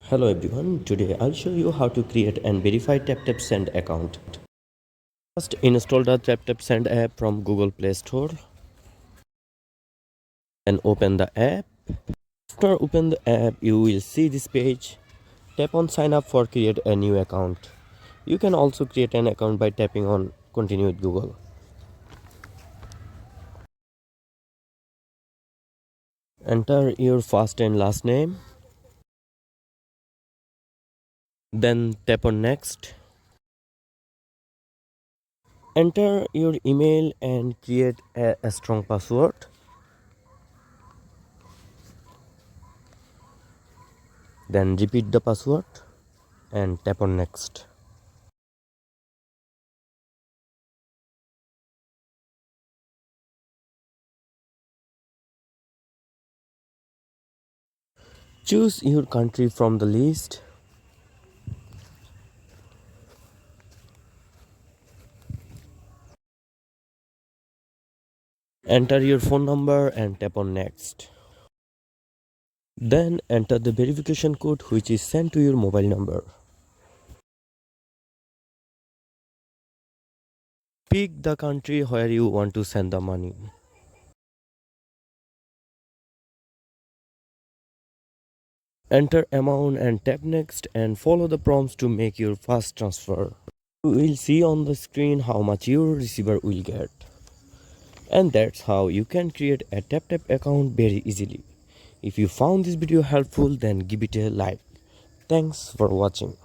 Hello everyone, today I'll show you how to create and verify TapTap Send account. First install the TapTap Send app from Google Play Store and open the app. After open the app, you will see this page. Tap on sign up for create a new account. You can also create an account by tapping on continue with Google. Enter your first and last name. Then tap on next. Enter your email and create a strong password. Then repeat the password and tap on next. Choose your country from the list. Enter your phone number and tap on next. Then enter the verification code which is sent to your mobile number. Pick the country where you want to send the money. Enter amount and tap next and follow the prompts to make your first transfer. You will see on the screen how much your receiver will get. And that's how you can create a TapTap account very easily. If you found this video helpful, then give it a like. Thanks for watching.